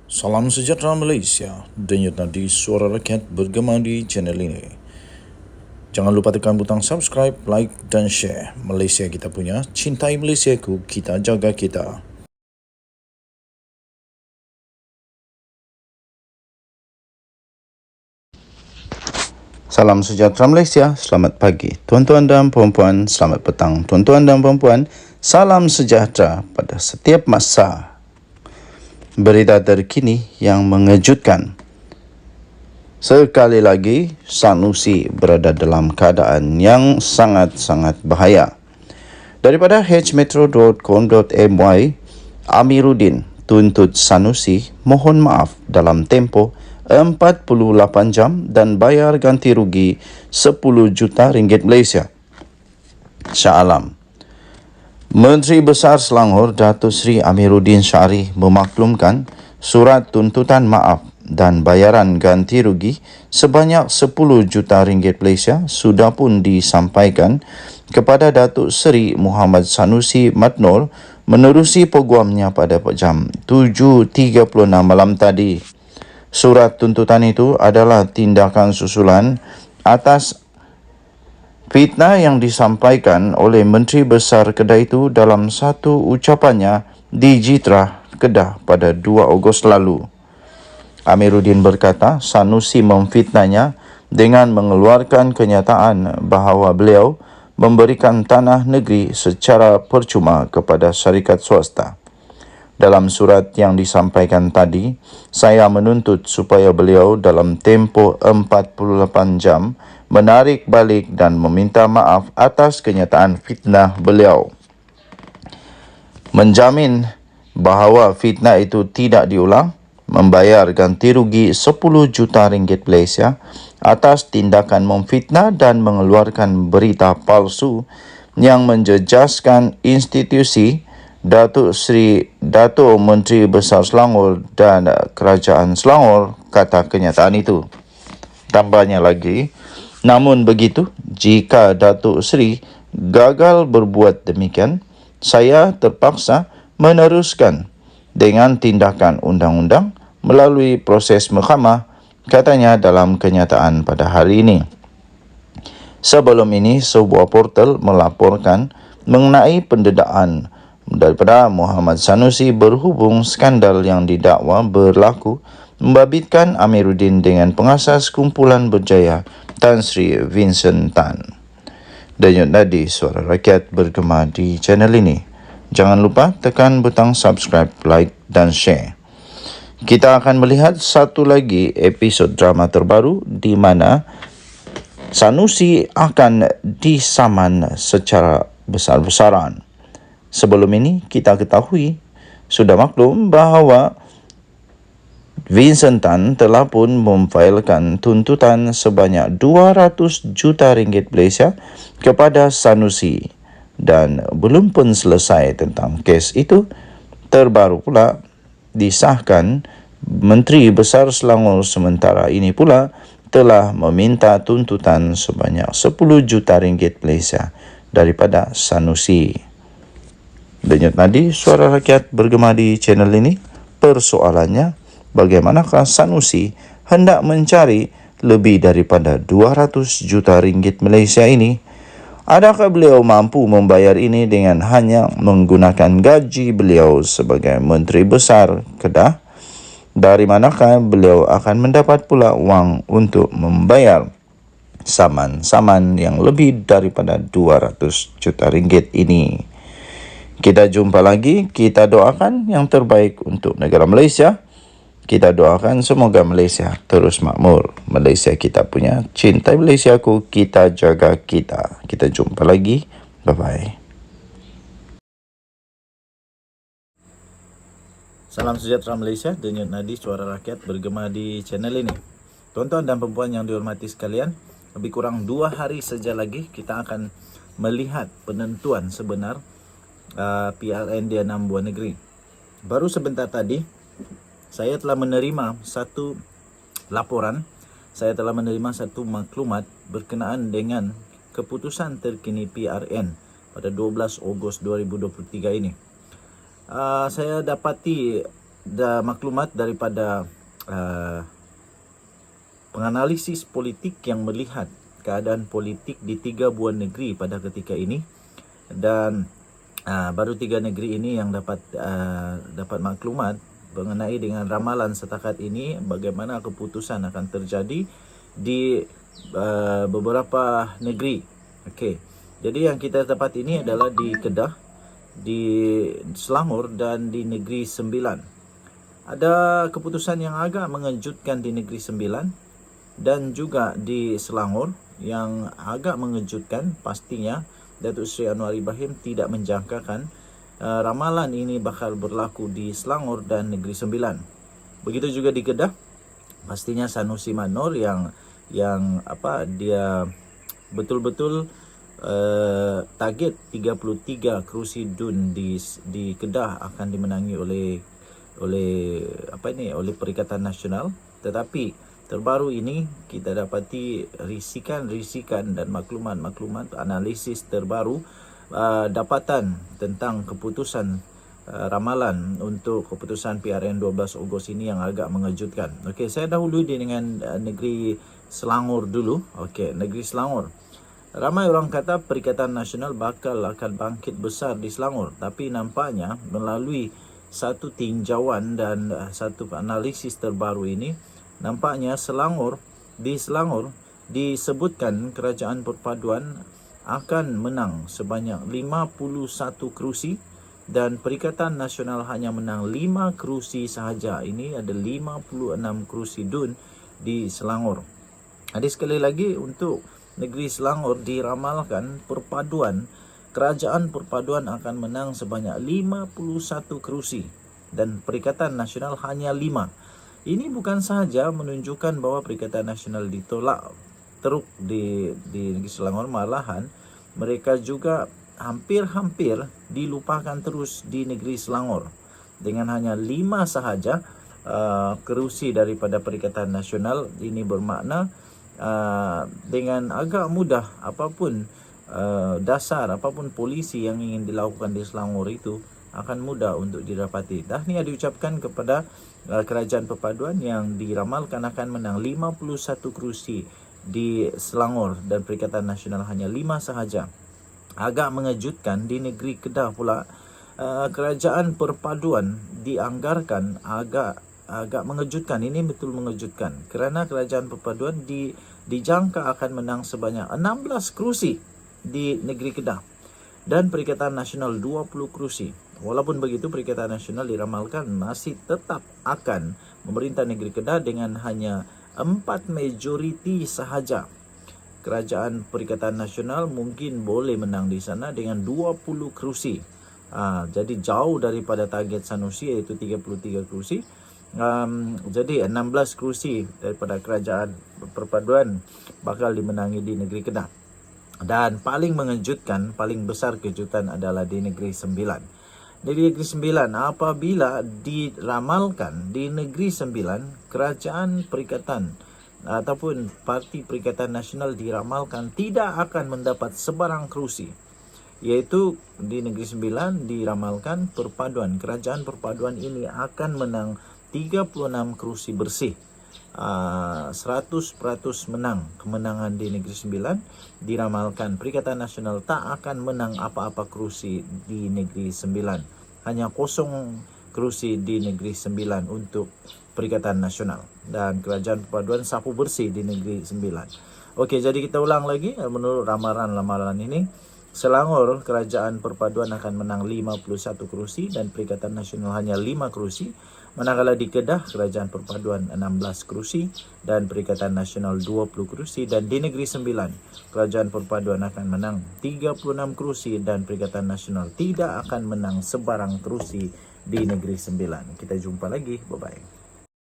Salam sejahtera Malaysia, denyut nadi suara rakyat bergema di channel ini. Jangan lupa tekan butang subscribe, like dan share. Malaysia kita punya, cintai Malaysiaku, kita jaga kita. Salam sejahtera Malaysia, selamat pagi tuan-tuan dan puan-puan, selamat petang tuan-tuan dan puan-puan. Salam sejahtera pada setiap masa. Berita terkini yang mengejutkan. Sekali lagi, Sanusi berada dalam keadaan yang sangat-sangat bahaya. Daripada hmetro.com.my, Amiruddin tuntut Sanusi mohon maaf dalam tempoh 48 jam dan bayar ganti rugi 10 juta ringgit Malaysia. Shah Alam. Menteri Besar Selangor Datuk Seri Amiruddin Syari memaklumkan surat tuntutan maaf dan bayaran ganti rugi sebanyak 10 juta ringgit Malaysia sudah pun disampaikan kepada Datuk Seri Muhammad Sanusi Madnor menerusi peguamnya pada jam 7.36 malam tadi. Surat tuntutan itu adalah tindakan susulan atas fitnah yang disampaikan oleh Menteri Besar Kedah itu dalam satu ucapannya di Jitra, Kedah pada 2 Ogos lalu. Amiruddin berkata Sanusi memfitnahnya dengan mengeluarkan kenyataan bahawa beliau memberikan tanah negeri secara percuma kepada syarikat swasta. Dalam surat yang disampaikan tadi, saya menuntut supaya beliau dalam tempoh 48 jam menarik balik dan meminta maaf atas kenyataan fitnah beliau. Menjamin bahawa fitnah itu tidak diulang, membayar ganti rugi 10 juta ringgit Malaysia atas tindakan memfitnah dan mengeluarkan berita palsu yang menjejaskan institusi Datuk Menteri Besar Selangor dan Kerajaan Selangor, kata kenyataan itu. Tambahnya lagi, namun begitu, jika Datuk Seri gagal berbuat demikian, saya terpaksa meneruskan dengan tindakan undang-undang melalui proses mahkamah, katanya dalam kenyataan pada hari ini. Sebelum ini, sebuah portal melaporkan mengenai pendedahan daripada Muhammad Sanusi berhubung skandal yang didakwa berlaku membabitkan Amiruddin dengan pengasas kumpulan berjaya Tan Sri Vincent Tan. Denyut nadi suara rakyat bergema di channel ini. Jangan lupa tekan butang subscribe, like dan share. Kita akan melihat satu lagi episod drama terbaru di mana Sanusi akan disaman secara besar-besaran. Sebelum ini, kita ketahui, sudah maklum bahawa Vincent Tan telah pun memfailkan tuntutan sebanyak 200 juta ringgit Malaysia kepada Sanusi. Dan belum pun selesai tentang kes itu, terbaru pula disahkan Menteri Besar Selangor sementara ini pula telah meminta tuntutan sebanyak 10 juta ringgit Malaysia daripada Sanusi. Denyut nadi suara rakyat bergema di channel ini. Persoalannya, bagaimanakah Sanusi hendak mencari lebih daripada 200 juta ringgit Malaysia ini? Adakah beliau mampu membayar ini dengan hanya menggunakan gaji beliau sebagai Menteri Besar Kedah? Dari manakah beliau akan mendapat pula wang untuk membayar saman-saman yang lebih daripada 200 juta ringgit ini? Kita jumpa lagi, kita doakan yang terbaik untuk negara Malaysia. Kita doakan semoga Malaysia terus makmur. Malaysia kita punya, cintai Malaysiaku, kita jaga kita. Kita jumpa lagi, bye-bye. Salam sejahtera Malaysia, denyut nadi suara rakyat bergema di channel ini. Tuan-tuan dan perempuan yang dihormati sekalian, lebih kurang 2 hari saja lagi kita akan melihat penentuan sebenar PRN di 6 buah negeri. Baru sebentar tadi saya telah menerima satu laporan, saya telah menerima satu maklumat berkenaan dengan keputusan terkini PRN pada 12 Ogos 2023 ini. Saya dapati maklumat daripada penganalisis politik yang melihat keadaan politik di 3 buah negeri pada ketika ini, dan baru 3 negeri ini yang dapat maklumat mengenai dengan ramalan setakat ini bagaimana keputusan akan terjadi di beberapa negeri. Okey. Jadi yang kita dapat ini adalah di Kedah, di Selangor dan di Negeri Sembilan. Ada keputusan yang agak mengejutkan di Negeri Sembilan dan juga di Selangor yang agak mengejutkan. Pastinya Datuk Seri Anwar Ibrahim tidak menjangkakan ramalan ini bakal berlaku di Selangor dan Negeri Sembilan. Begitu juga di Kedah, pastinya Sanusi Manor yang dia betul-betul target 33 kerusi DUN di Kedah akan dimenangi oleh Perikatan Nasional. Tetapi terbaru ini kita dapati risikan dan maklumat analisis terbaru dapatan tentang keputusan ramalan untuk keputusan PRN 12 Ogos ini yang agak mengejutkan. Okey, saya dahului dengan negeri Selangor dulu. Okey, negeri Selangor. Ramai orang kata Perikatan Nasional akan bangkit besar di Selangor, tapi nampaknya melalui satu tinjauan dan satu analisis terbaru ini, nampaknya Selangor disebutkan Kerajaan Perpaduan akan menang sebanyak 51 kerusi dan Perikatan Nasional hanya menang 5 kerusi sahaja. Ini ada 56 kerusi DUN di Selangor. Jadi sekali lagi untuk negeri Selangor diramalkan Kerajaan Perpaduan akan menang sebanyak 51 kerusi dan Perikatan Nasional hanya 5. Ini bukan sahaja menunjukkan bahawa Perikatan Nasional ditolak teruk di negeri Selangor, malahan mereka juga hampir dilupakan terus di negeri Selangor. Dengan hanya 5 sahaja kerusi daripada Perikatan Nasional, ini bermakna dengan agak mudah apapun apapun polisi yang ingin dilakukan di Selangor itu akan mudah untuk didapati. Tahniah diucapkan kepada Kerajaan Perpaduan yang diramalkan akan menang 51 kerusi di Selangor dan Perikatan Nasional hanya 5 sahaja. Agak mengejutkan di negeri Kedah pula, Kerajaan Perpaduan dianggarkan agak mengejutkan. Ini betul mengejutkan kerana Kerajaan Perpaduan dijangka akan menang sebanyak 16 kerusi di negeri Kedah dan Perikatan Nasional 20 kerusi. Walaupun begitu, Perikatan Nasional diramalkan masih tetap akan memerintah negeri Kedah dengan hanya 4 majoriti sahaja. Kerajaan Perikatan Nasional mungkin boleh menang di sana dengan 20 kerusi. Jadi jauh daripada target Sanusi iaitu 33 kerusi. Jadi 16 kerusi daripada Kerajaan Perpaduan bakal dimenangi di negeri Kedah. Dan paling mengejutkan, paling besar kejutan adalah di Negeri Sembilan. Di Negeri Sembilan, apabila diramalkan di Negeri Sembilan, Kerajaan Perikatan ataupun Parti Perikatan Nasional diramalkan tidak akan mendapat sebarang kerusi. Iaitu di Negeri Sembilan diramalkan Kerajaan Perpaduan ini akan menang 36 kerusi bersih. 100% menang kemenangan di Negeri Sembilan. Diramalkan Perikatan Nasional tak akan menang apa-apa kerusi di Negeri Sembilan. Hanya 0 kerusi di Negeri Sembilan untuk Perikatan Nasional. Dan Kerajaan Perpaduan sapu bersih di Negeri Sembilan. Okey, jadi kita ulang lagi. Menurut ramalan ini, Selangor Kerajaan Perpaduan akan menang 51 kerusi dan Perikatan Nasional hanya 5 kerusi. Manakala di Kedah, Kerajaan Perpaduan 16 kerusi dan Perikatan Nasional 20 kerusi. Dan di Negeri Sembilan, Kerajaan Perpaduan akan menang 36 kerusi dan Perikatan Nasional tidak akan menang sebarang kerusi di Negeri Sembilan. Kita jumpa lagi. Bye-bye.